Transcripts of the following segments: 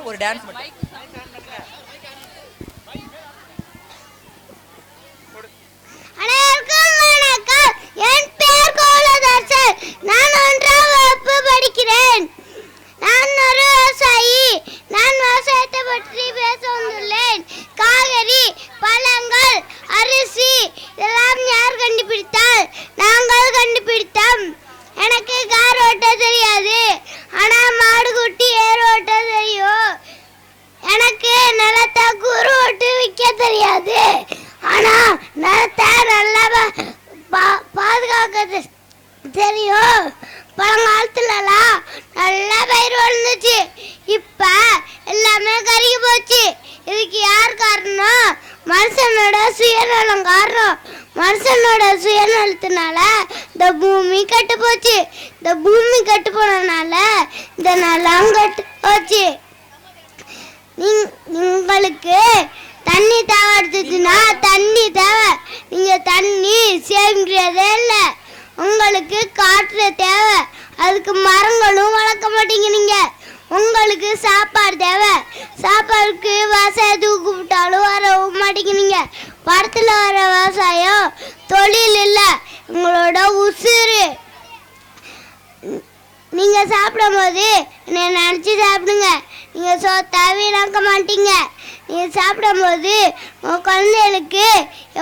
ஒரு டான்ஸ் மட்டும். அனைவருக்கும் வணக்கம். என் பெயர் கோலதாசன். நான் 1ஆம் வகுப்பு படிக்கிறேன். நான் ஒரு விவசாயி. நான் விவசாயத்தை பற்றி பேச வந்துள்ளேன். காய்கறி, பழங்கள், அரிசி இதெல்லாம் யார் கண்டுபிடித்தால்? நாங்கள் கண்டுபிடித்தோம். எனக்கு கார் ஓட்ட தெரியாது, ஆனால் மாடு குட்டி ஏர் ஓட்ட தெரியும். எனக்கு நிலத்தை கூறு ஓட்டு விற்க தெரியாது, ஆனால் நிலத்தை நல்லா பாதுகாக்க தெரியும். பழங்காலத்துலலாம் நல்லா பயிர் வளர்ந்துச்சு, இப்போ எல்லாமே கருகி போச்சு. இதுக்கு யார் காரணம்? மனுஷனோட சுயநலம் காரணம். மனுஷனோட சுயநலத்தினால இந்த பூமி கெட்டு போச்சு. இந்த பூமி கெட்டு போனதுனால இந்த நிலம் கெட்டு போச்சு. உங்களுக்கு தண்ணி தேவை எடுத்துச்சுன்னா தண்ணி தேவை. நீங்கள் தண்ணி சேமிக்கிறதே இல்லை. உங்களுக்கு காற்று தேவை, அதுக்கு மரங்களும் வளர்க்க மாட்டீங்க. நீங்கள் உங்களுக்கு சாப்பாடு தேவை, சாப்பாடுக்கு விவசாயத்துக்கு கூப்பிட்டாலும் வரவும் மாட்டேங்கிறீங்க. படத்தில் வர விவசாயம் தொழில் இல்லை, உங்களோட உசுறு. நீங்கள் சாப்பிடும் போது என்னை நினச்சி சாப்பிடுங்க. நீங்கள் சோத்தை வீணாக்க மாட்டீங்க. நீங்கள் சாப்பிடும் போது உங்கள் குழந்தைகளுக்கு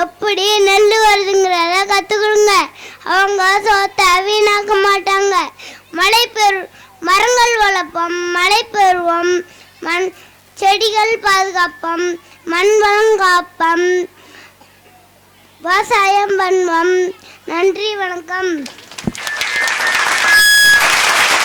எப்படி நெல் வருதுங்கிறத கற்றுக் கொடுங்க. அவங்க சோத்தை வீணாக்க மாட்டாங்க. மரங்கள் வளர்ப்போம், மழை பெறுவோம், செடிகள் பாதுகாப்போம், மண் வளம் காப்போம், விவசாயம் பண்ணுவோம். நன்றி, வணக்கம்.